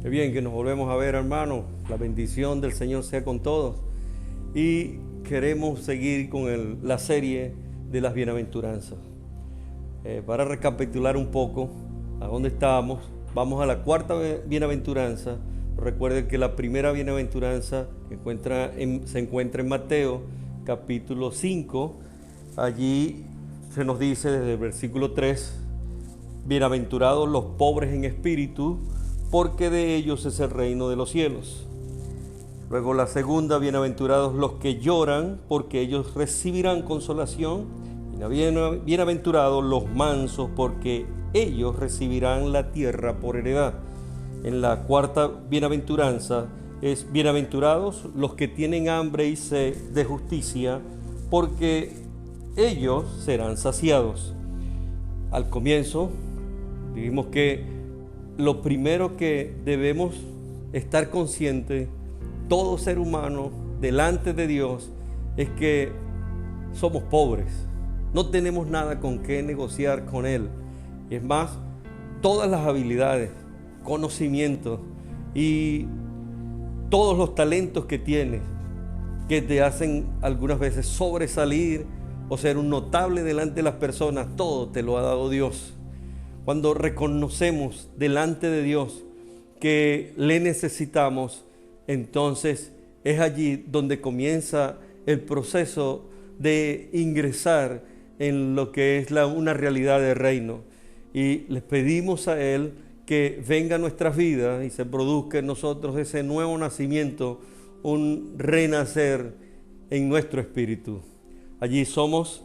Qué bien que nos volvemos a ver, hermano. La bendición del Señor sea con todos. Y queremos seguir con la serie de las bienaventuranzas. Para recapitular un poco a dónde estábamos, vamos a la cuarta bienaventuranza. Recuerden que la primera bienaventuranza se encuentra en Mateo, capítulo 5. Allí se nos dice desde el versículo 3, bienaventurados los pobres en espíritu, porque de ellos es el reino de los cielos. Luego la segunda, bienaventurados los que lloran, porque ellos recibirán consolación. Y bienaventurados los mansos, porque ellos recibirán la tierra por heredad. En la cuarta bienaventuranza es bienaventurados los que tienen hambre y sed de justicia, porque ellos serán saciados. Al comienzo dijimos que lo primero que debemos estar conscientes, todo ser humano delante de Dios, es que somos pobres. No tenemos nada con qué negociar con Él. Es más, todas las habilidades, conocimientos y todos los talentos que tienes, que te hacen algunas veces sobresalir o ser un notable delante de las personas, todo te lo ha dado Dios. Cuando reconocemos delante de Dios que le necesitamos, entonces es allí donde comienza el proceso de ingresar en lo que es una realidad del reino. Y les pedimos a Él que venga a nuestras vidas y se produzca en nosotros ese nuevo nacimiento, un renacer en nuestro espíritu. Allí somos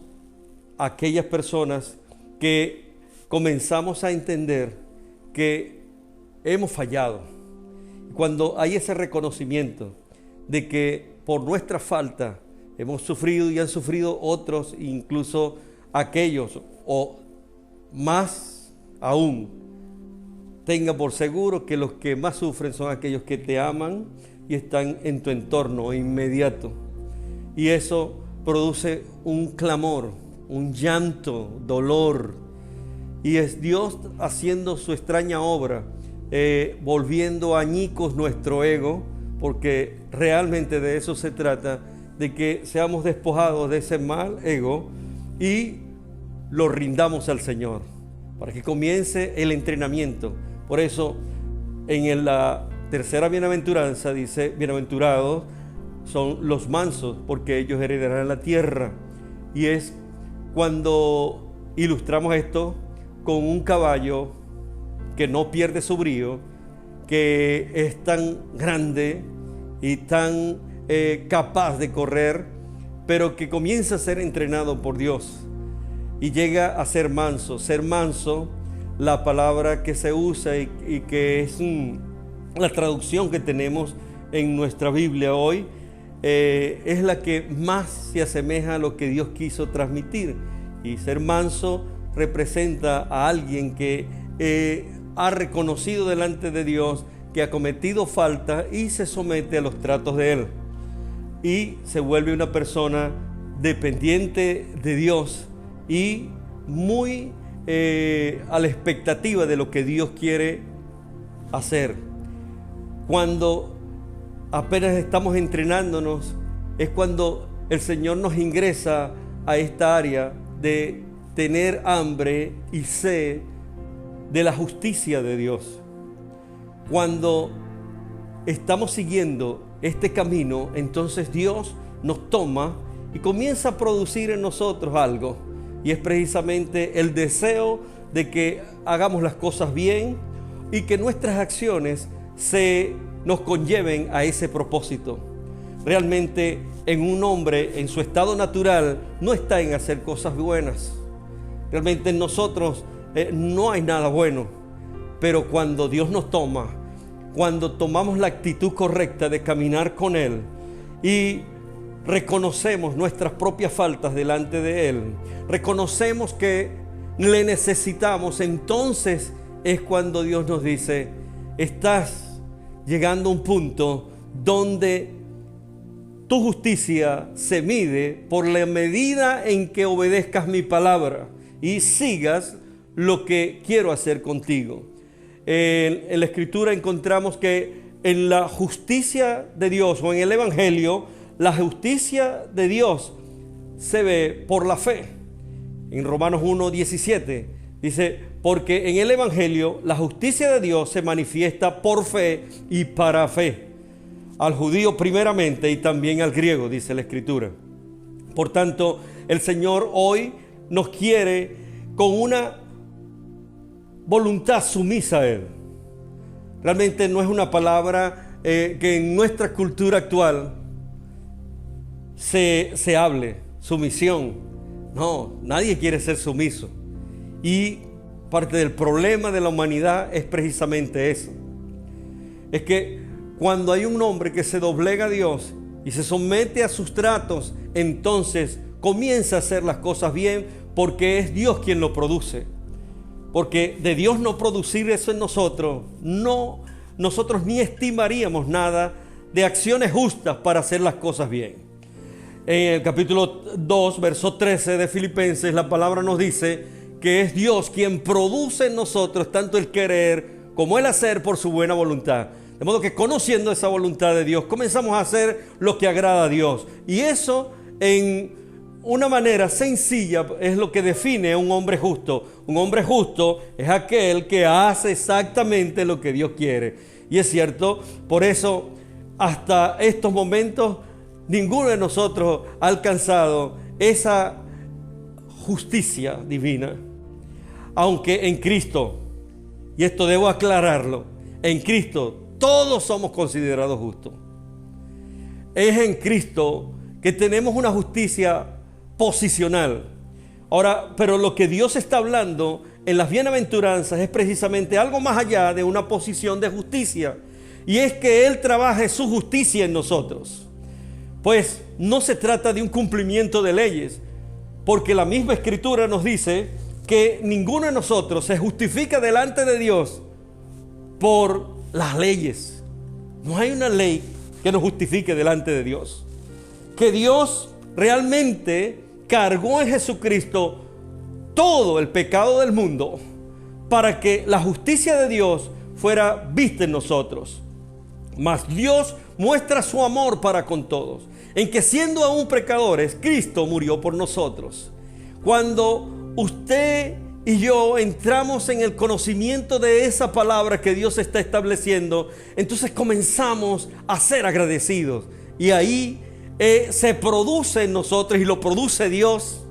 aquellas personas que comenzamos a entender que hemos fallado. Cuando hay ese reconocimiento de que por nuestra falta hemos sufrido y han sufrido otros, incluso aquellos, o más aún, tenga por seguro que los que más sufren son aquellos que te aman y están en tu entorno inmediato. Y eso produce un clamor, un llanto, dolor. Y es Dios haciendo su extraña obra, volviendo añicos nuestro ego, porque realmente de eso se trata, de que seamos despojados de ese mal ego y lo rindamos al Señor, para que comience el entrenamiento. Por eso en la tercera bienaventuranza dice, bienaventurados son los mansos, porque ellos heredarán la tierra. Y es cuando ilustramos esto con un caballo que no pierde su brío, que es tan grande y tan capaz de correr, pero que comienza a ser entrenado por Dios y llega a ser manso. Ser manso, la palabra que se usa y que es la traducción que tenemos en nuestra Biblia hoy, es la que más se asemeja a lo que Dios quiso transmitir. Y ser manso representa a alguien que ha reconocido delante de Dios que ha cometido falta y se somete a los tratos de Él. Y se vuelve una persona dependiente de Dios y muy a la expectativa de lo que Dios quiere hacer. Cuando apenas estamos entrenándonos, es cuando el Señor nos ingresa a esta área de tener hambre y sed de la justicia de Dios. Cuando estamos siguiendo este camino, entonces Dios nos toma y comienza a producir en nosotros algo. Y es precisamente el deseo de que hagamos las cosas bien y que nuestras acciones nos conlleven a ese propósito. Realmente en un hombre, en su estado natural, no está en hacer cosas buenas. Realmente en nosotros no hay nada bueno, pero cuando Dios nos toma, cuando tomamos la actitud correcta de caminar con Él y reconocemos nuestras propias faltas delante de Él, reconocemos que le necesitamos, entonces es cuando Dios nos dice, estás llegando a un punto donde tu justicia se mide por la medida en que obedezcas mi palabra y sigas lo que quiero hacer contigo. en la Escritura encontramos que en la justicia de Dios o en el Evangelio, la justicia de Dios se ve por la fe. En Romanos 1:17 dice, porque en el Evangelio la justicia de Dios se manifiesta por fe y para fe, al judío primeramente y también al griego, dice la Escritura. Por tanto, el Señor hoy nos quiere con una voluntad sumisa a Él. Realmente no es una palabra que en nuestra cultura actual se hable, sumisión. No, nadie quiere ser sumiso. Y parte del problema de la humanidad es precisamente eso. Es que cuando hay un hombre que se doblega a Dios y se somete a sus tratos, entonces comienza a hacer las cosas bien, porque es Dios quien lo produce. Porque de Dios no producir eso en nosotros, nosotros ni estimaríamos nada de acciones justas para hacer las cosas bien. En el capítulo 2, verso 13 de Filipenses, la palabra nos dice que es Dios quien produce en nosotros tanto el querer como el hacer por su buena voluntad. De modo que conociendo esa voluntad de Dios, comenzamos a hacer lo que agrada a Dios. Y eso en una manera sencilla es lo que define a un hombre justo. Un hombre justo es aquel que hace exactamente lo que Dios quiere. Y es cierto, por eso hasta estos momentos ninguno de nosotros ha alcanzado esa justicia divina. Aunque en Cristo, y esto debo aclararlo, en Cristo todos somos considerados justos. Es en Cristo que tenemos una justicia posicional. Ahora, pero lo que Dios está hablando en las bienaventuranzas es precisamente algo más allá de una posición de justicia, y es que Él trabaje su justicia en nosotros. Pues no se trata de un cumplimiento de leyes, porque la misma Escritura nos dice que ninguno de nosotros se justifica delante de Dios por las leyes. No hay una ley que nos justifique delante de Dios. Que Dios realmente cargó en Jesucristo todo el pecado del mundo para que la justicia de Dios fuera vista en nosotros. Mas Dios muestra su amor para con todos, en que siendo aún pecadores, Cristo murió por nosotros. Cuando usted y yo entramos en el conocimiento de esa palabra que Dios está estableciendo, entonces comenzamos a ser agradecidos. Y ahí se produce en nosotros, y lo produce Dios,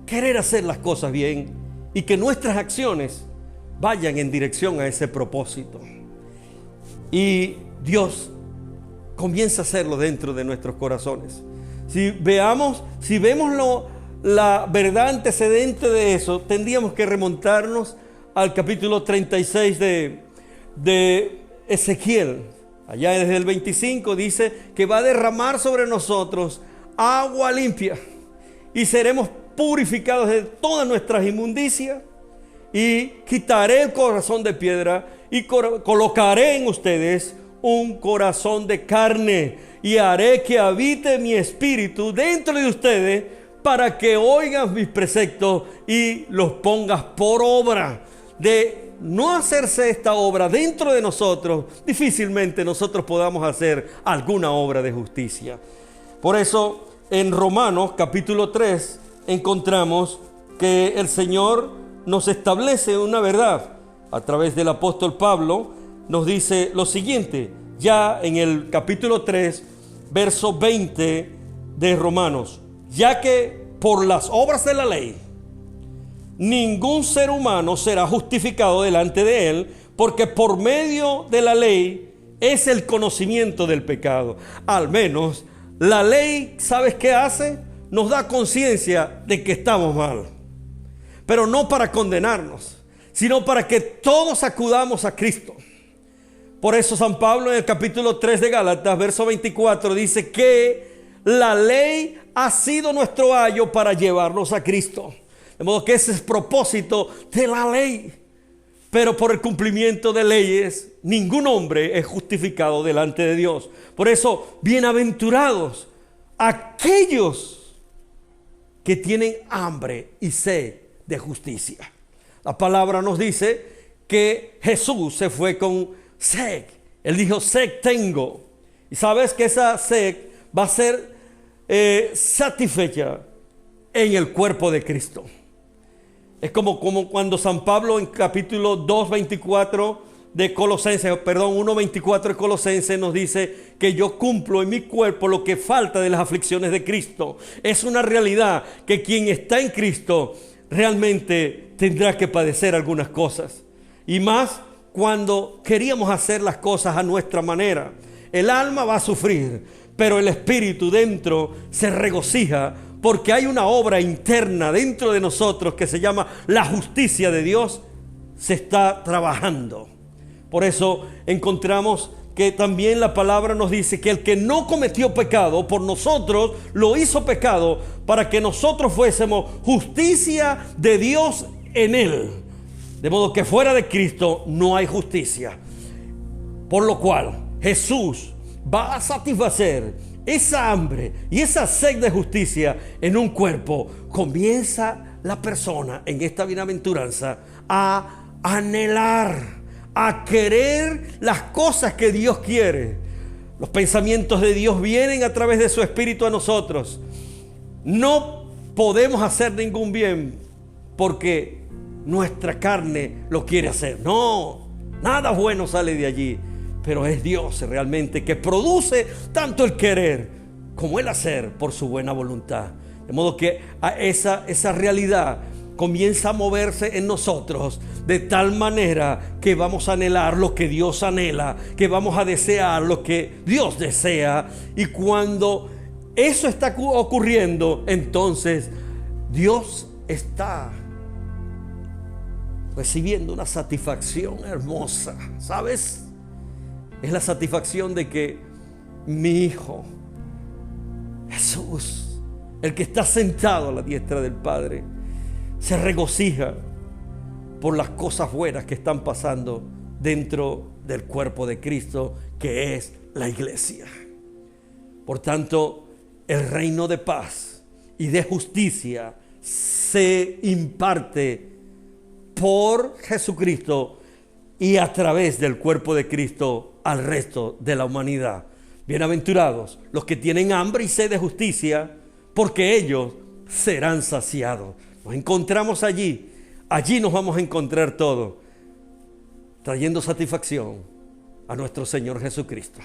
querer hacer las cosas bien y que nuestras acciones vayan en dirección a ese propósito. Y Dios comienza a hacerlo dentro de nuestros corazones. Si vemos la verdad antecedente de eso, tendríamos que remontarnos al capítulo 36 de Ezequiel. Allá desde el 25 dice que va a derramar sobre nosotros agua limpia y seremos purificados de todas nuestras inmundicias, y quitaré el corazón de piedra y colocaré en ustedes un corazón de carne, y haré que habite mi espíritu dentro de ustedes para que oigan mis preceptos y los pongas por obra. De no hacerse esta obra dentro de nosotros, difícilmente nosotros podamos hacer alguna obra de justicia. Por eso en Romanos capítulo 3 encontramos que el Señor nos establece una verdad a través del apóstol Pablo. Nos dice lo siguiente, ya en el capítulo 3, verso 20 de Romanos: ya que por las obras de la ley ningún ser humano será justificado delante de él, porque por medio de la ley es el conocimiento del pecado. Al menos la ley, ¿sabes qué hace? Nos da conciencia de que estamos mal, pero no para condenarnos, sino para que todos acudamos a Cristo. Por eso San Pablo en el capítulo 3 de Gálatas, verso 24, dice que la ley ha sido nuestro ayo para llevarnos a Cristo. De modo que ese es el propósito de la ley. Pero por el cumplimiento de leyes, ningún hombre es justificado delante de Dios. Por eso, bienaventurados aquellos que tienen hambre y sed de justicia. La palabra nos dice que Jesús se fue con sed. Él dijo, sed tengo. Y sabes que esa sed va a ser satisfecha en el cuerpo de Cristo. Es como cuando San Pablo en capítulo 2:24 de Colosenses, 1:24 de Colosenses nos dice que yo cumplo en mi cuerpo lo que falta de las aflicciones de Cristo. Es una realidad que quien está en Cristo realmente tendrá que padecer algunas cosas. Y más cuando queríamos hacer las cosas a nuestra manera. El alma va a sufrir, pero el espíritu dentro se regocija porque hay una obra interna dentro de nosotros que se llama la justicia de Dios. Se está trabajando. Por eso encontramos que también la palabra nos dice que el que no cometió pecado por nosotros lo hizo pecado para que nosotros fuésemos justicia de Dios en él. De modo que fuera de Cristo no hay justicia. Por lo cual Jesús va a satisfacer esa hambre y esa sed de justicia en un cuerpo. Comienza la persona en esta bienaventuranza a anhelar, a querer las cosas que Dios quiere. Los pensamientos de Dios vienen a través de su Espíritu a nosotros. No podemos hacer ningún bien porque nuestra carne lo quiere hacer. No, nada bueno sale de allí. Pero es Dios realmente que produce tanto el querer como el hacer por su buena voluntad. De modo que esa realidad comienza a moverse en nosotros de tal manera que vamos a anhelar lo que Dios anhela, que vamos a desear lo que Dios desea. Y cuando eso está ocurriendo, entonces Dios está recibiendo una satisfacción hermosa, ¿sabes? Es la satisfacción de que mi Hijo Jesús, el que está sentado a la diestra del Padre, se regocija por las cosas buenas que están pasando dentro del cuerpo de Cristo, que es la iglesia. Por tanto, el reino de paz y de justicia se imparte por Jesucristo y a través del cuerpo de Cristo al resto de la humanidad. Bienaventurados los que tienen hambre y sed de justicia, porque ellos serán saciados. Nos encontramos allí nos vamos a encontrar todo, trayendo satisfacción a nuestro Señor Jesucristo.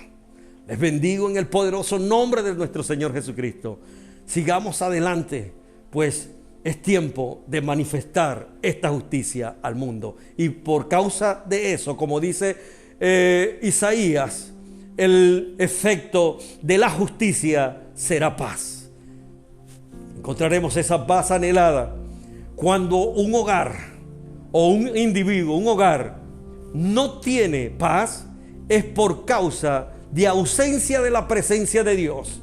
Les bendigo en el poderoso nombre de nuestro Señor Jesucristo. Sigamos adelante, pues es tiempo de manifestar esta justicia al mundo. Y por causa de eso, como dice Isaías, el efecto de la justicia será paz. Encontraremos esa paz anhelada cuando un hogar o un individuo, un hogar no tiene paz, es por causa de ausencia de la presencia de Dios.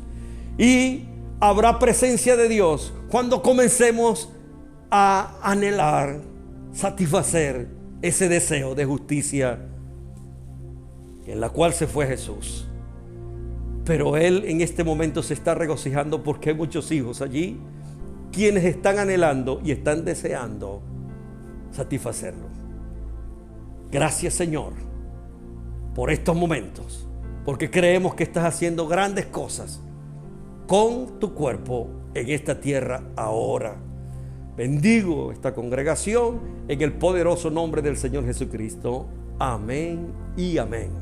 Y habrá presencia de Dios cuando comencemos a anhelar, satisfacer ese deseo de justicia en la cual se fue Jesús. Pero Él en este momento se está regocijando porque hay muchos hijos allí quienes están anhelando y están deseando satisfacerlo. Gracias, Señor, por estos momentos, porque creemos que estás haciendo grandes cosas con tu cuerpo en esta tierra ahora. Bendigo esta congregación en el poderoso nombre del Señor Jesucristo. Amén y amén.